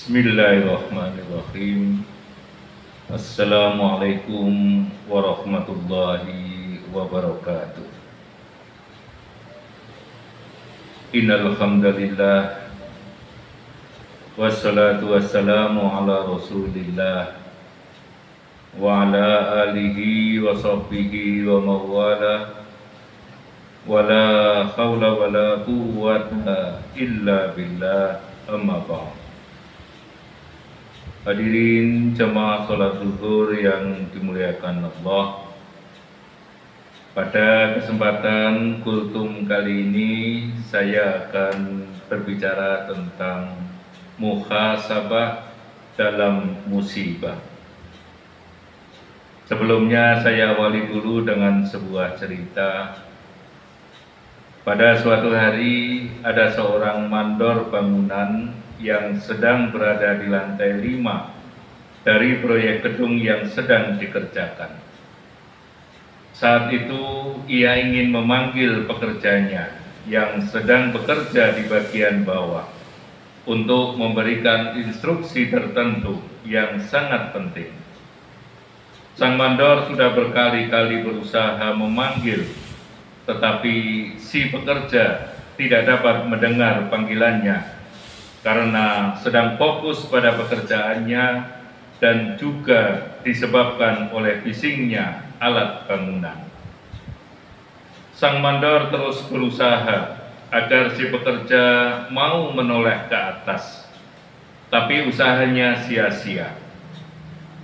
Bismillahirrahmanirrahim. Assalamualaikum warahmatullahi wabarakatuh. Innal hamdalillah wassalatu wassalamu ala Rasulillah wa ala alihi wa sahbihi wa mawala wala haula wala quwwata illa billah, amma ba'd. Hadirin jemaah sholat zuhur yang dimuliakan Allah, pada kesempatan kultum kali ini saya akan berbicara tentang muhasabah dalam musibah. Sebelumnya saya awali dulu dengan sebuah cerita. Pada suatu hari ada seorang mandor bangunan yang sedang berada di lantai 5 dari proyek gedung yang sedang dikerjakan. Saat itu ia ingin memanggil pekerjanya yang sedang bekerja di bagian bawah untuk memberikan instruksi tertentu yang sangat penting. Sang mandor sudah berkali-kali berusaha memanggil, tetapi si pekerja tidak dapat mendengar panggilannya karena sedang fokus pada pekerjaannya dan juga disebabkan oleh bisingnya alat bangunan. Sang mandor terus berusaha agar si pekerja mau menoleh ke atas, tapi usahanya sia-sia.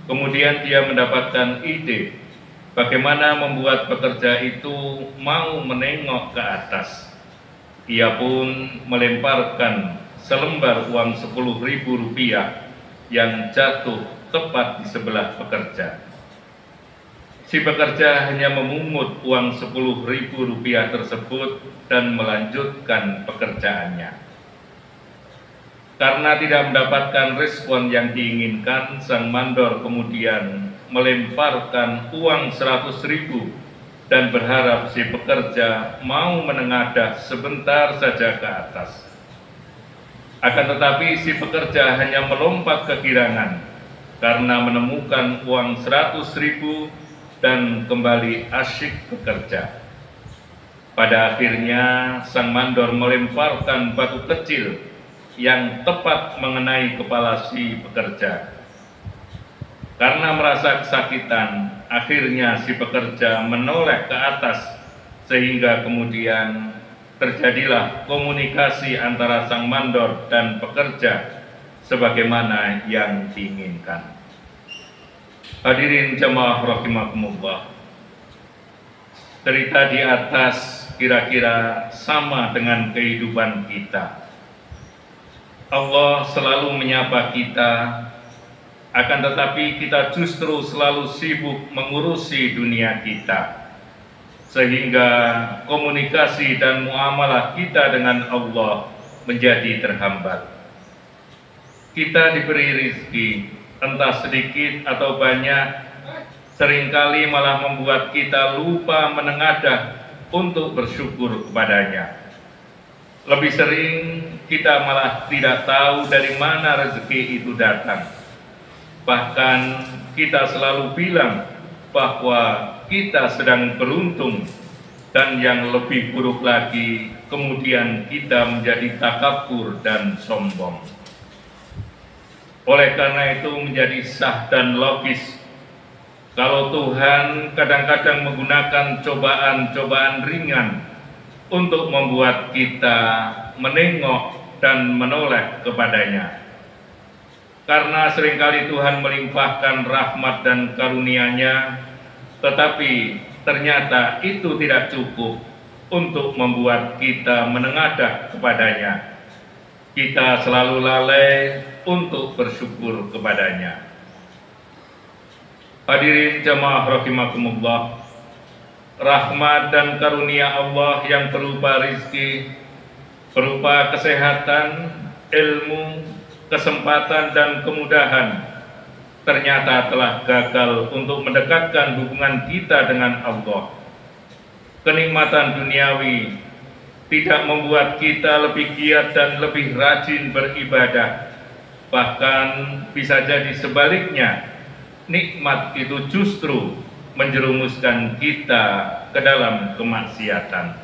Kemudian dia mendapatkan ide bagaimana membuat pekerja itu mau menengok ke atas. Ia pun melemparkan selembar uang Rp10.000 yang jatuh tepat di sebelah pekerja. Si pekerja hanya memungut uang Rp10.000 tersebut dan melanjutkan pekerjaannya. Karena tidak mendapatkan respon yang diinginkan, sang mandor kemudian melemparkan uang Rp100.000 dan berharap si pekerja mau menengadah sebentar saja ke atas. Akan tetapi si pekerja hanya melompat ke girangan karena menemukan uang Rp100.000 dan kembali asyik bekerja. Pada akhirnya sang mandor melemparkan batu kecil yang tepat mengenai kepala si pekerja. Karena merasa kesakitan, akhirnya si pekerja menoleh ke atas sehingga kemudian terjadilah komunikasi antara sang mandor dan pekerja sebagaimana yang diinginkan. Hadirin jemaah rahimakumullah, cerita di atas kira-kira sama dengan kehidupan kita. Allah selalu menyapa kita, akan tetapi kita justru selalu sibuk mengurusi dunia kita, sehingga komunikasi dan muamalah kita dengan Allah menjadi terhambat. Kita diberi rezeki, entah sedikit atau banyak, seringkali malah membuat kita lupa menengadah untuk bersyukur kepadanya. Lebih sering kita malah tidak tahu dari mana rezeki itu datang. Bahkan kita selalu bilang bahwa kita sedang beruntung, dan yang lebih buruk lagi, kemudian kita menjadi takabur dan sombong. Oleh karena itu menjadi sah dan logis kalau Tuhan kadang-kadang menggunakan cobaan-cobaan ringan untuk membuat kita menengok dan menoleh kepadanya. Karena seringkali Tuhan melimpahkan rahmat dan karunia-Nya, tetapi ternyata itu tidak cukup untuk membuat kita menengadah kepadanya. Kita selalu lalai untuk bersyukur kepadanya. Hadirin jamaah rahimakumullah, rahmat dan karunia Allah yang berupa rizki, berupa kesehatan, ilmu, kesempatan dan kemudahan ternyata telah gagal untuk mendekatkan hubungan kita dengan Allah. Kenikmatan duniawi tidak membuat kita lebih giat dan lebih rajin beribadah, Bahkan bisa jadi sebaliknya, nikmat itu justru menjerumuskan kita ke dalam kemaksiatan.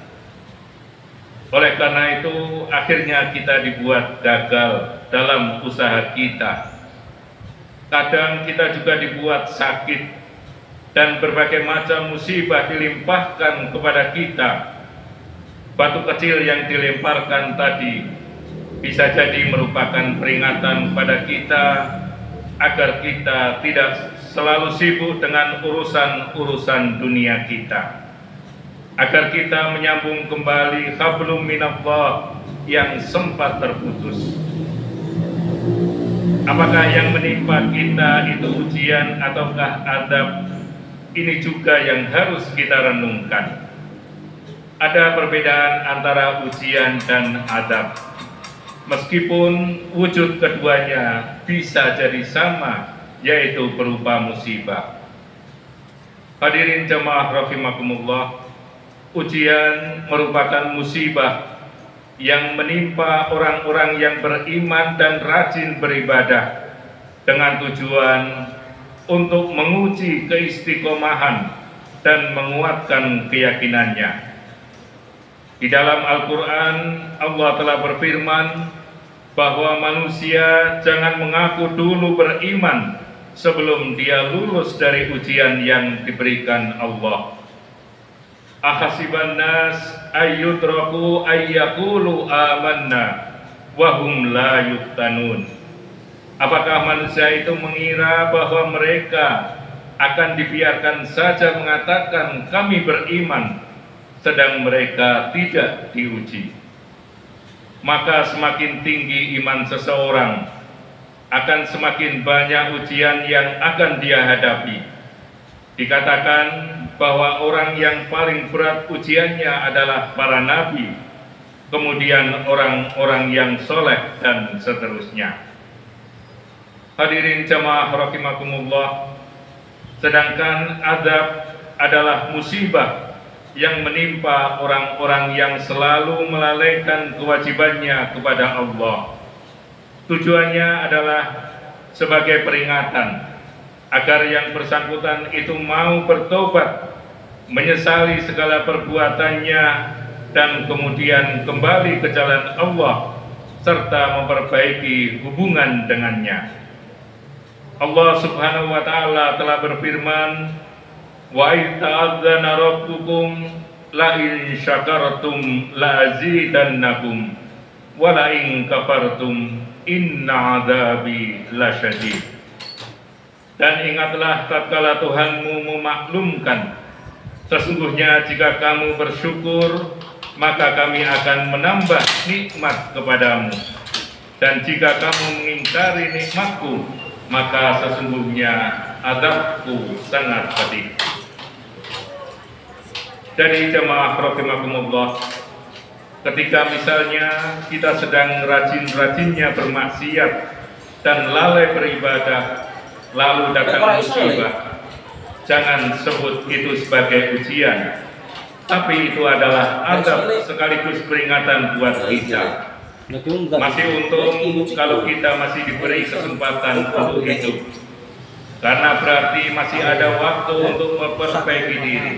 Oleh karena itu, akhirnya kita dibuat gagal dalam usaha kita. Kadang kita juga dibuat sakit dan berbagai macam musibah dilimpahkan kepada kita. Batu kecil yang dilemparkan tadi bisa jadi merupakan peringatan pada kita agar kita tidak selalu sibuk dengan urusan-urusan dunia kita, agar kita menyambung kembali hablum minallah yang sempat terputus. Apakah yang menimpa kita itu ujian ataukah adab? Ini juga yang harus kita renungkan. Ada perbedaan antara ujian dan adab. Meskipun wujud keduanya bisa jadi sama, yaitu berupa musibah. Hadirin jamaah rahimakumullah, ujian merupakan musibah yang menimpa orang-orang yang beriman dan rajin beribadah dengan tujuan untuk menguji keistiqomahan dan menguatkan keyakinannya. Di dalam Al-Quran, Allah telah berfirman bahwa manusia jangan mengaku dulu beriman sebelum dia lulus dari ujian yang diberikan Allah. Ahasiban nas ayyutraku ayyakulu amanna wahum la yuftanun. Apakah manusia itu mengira bahwa mereka akan dibiarkan saja mengatakan kami beriman, sedang mereka tidak diuji? Maka semakin tinggi iman seseorang, akan semakin banyak ujian yang akan dia hadapi. Dikatakan bahwa orang yang paling berat ujiannya adalah para nabi, kemudian orang-orang yang soleh, dan seterusnya. Hadirin jamaah rahimakumullah, sedangkan adab adalah musibah yang menimpa orang-orang yang selalu melalaikan kewajibannya kepada Allah. Tujuannya adalah sebagai peringatan agar yang bersangkutan itu mau bertobat, menyesali segala perbuatannya, dan kemudian kembali ke jalan Allah serta memperbaiki hubungan dengannya. Allah Subhanahu wa Ta'ala telah berfirman, wa ta'adzana rabbukum la in syakartum la azidannakum wa la in kafartum inna adzabi lasyadid. Dan ingatlah tatkala Tuhanmu memaklumkan, sesungguhnya jika kamu bersyukur maka kami akan menambah nikmat kepadamu, dan jika kamu mengingkari nikmatku maka sesungguhnya azabku sangat pedih. Dari jamaah rahimakumullah, ketika misalnya kita sedang rajin-rajinnya bermaksiat dan lalai beribadah, lalu datang musibah, jangan sebut itu sebagai ujian, tapi itu adalah azab sekaligus peringatan buat kita. Masih untung kalau kita masih diberi kesempatan untuk hidup, karena berarti masih ada waktu untuk memperbaiki diri.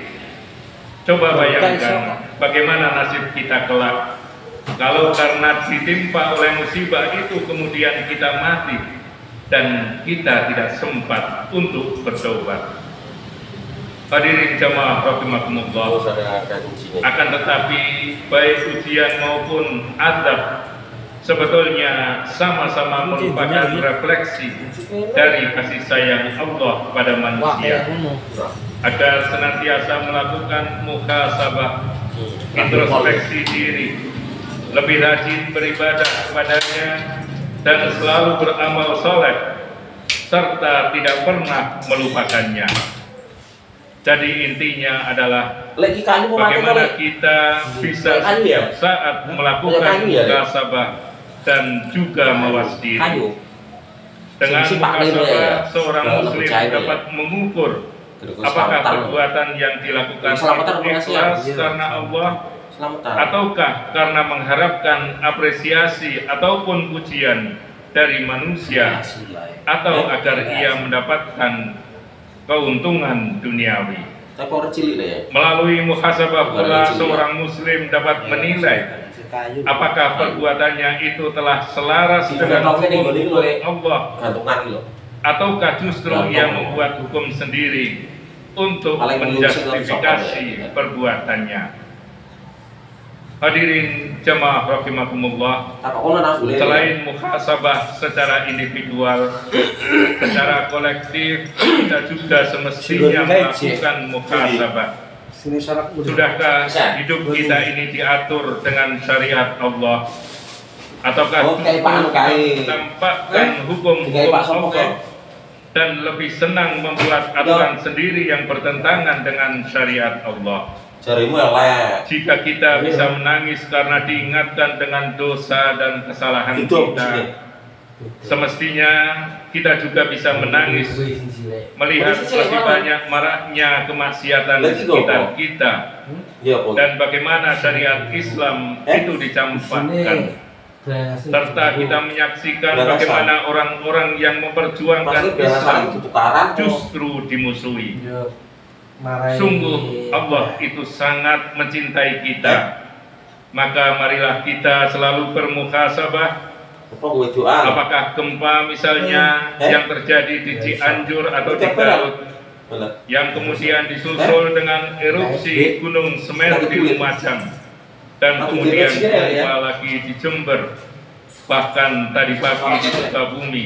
Coba bayangkan bagaimana nasib kita kelak kalau karena ditimpa oleh musibah itu kemudian kita mati dan kita tidak sempat untuk bertobat. Hadirin jamaah rahimakumullah, akan tetapi baik ujian maupun azab sebetulnya sama-sama merupakan refleksi dari kasih sayang Allah pada manusia, agar senantiasa melakukan muhasabah, introspeksi diri, lebih rajin beribadah kepadanya, dan selalu beramal soleh, serta tidak pernah melupakannya. Jadi intinya adalah bagaimana kita bisa saat melakukan muhasabah dan juga mawas diri. Dengan muhasabah, seorang muslim dapat mengukur apakah perbuatan yang dilakukan itu ikhlas karena Allah, ataukah karena mengharapkan apresiasi ataupun pujian dari manusia atau agar ia mendapatkan keuntungan duniawi. Melalui muhasabah pula seorang muslim dapat menilai apakah perbuatannya itu telah selaras dengan hukum Allah ataukah justru ia membuat hukum sendiri untuk menjustifikasi perbuatannya. Hadirin jamaah rahimakumullah, selain muhasabah secara individual, secara kolektif kita juga semestinya melakukan muhasabah. Sudahkah hidup kita ini diatur dengan syariat Allah, ataukah tampakkan hukum-hukum Allah dan lebih senang membuat aturan sendiri yang bertentangan dengan syariat Allah? Jika kita bisa menangis karena diingatkan dengan dosa dan kesalahan kita, semestinya kita juga bisa menangis melihat lebih banyak maraknya kemaksiatan di sekitar kita dan bagaimana syariat Islam itu dicampakkan, serta kita menyaksikan bagaimana orang-orang yang memperjuangkan Islam justru dimusuhi. Sungguh Allah itu sangat mencintai kita. Maka marilah kita selalu bermuhasabah. Apakah gempa misalnya yang terjadi di Cianjur atau di Garut, yang kemudian disusul dengan erupsi Gunung Semeru di Lumajang, dan kemudian gempa lagi di Jember, bahkan tadi pagi di Sukabumi,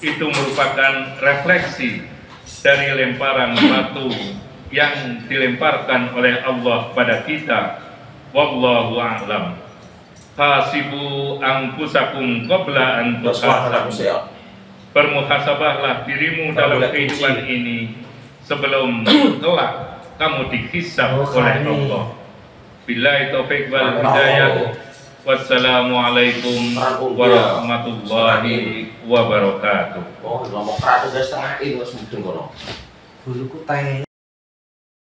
itu merupakan refleksi dari lemparan batu yang dilemparkan oleh Allah pada kita. Wallahu a'lam. Hasibu anfusakum qabla an tuhasabu. Bermuhasabahlah dirimu dalam kehidupan ini sebelum kelak kamu dihisab oleh Allah. Billahi taufiq wal hidayah. Wassalamualaikum warahmatullahi wabarakatuh.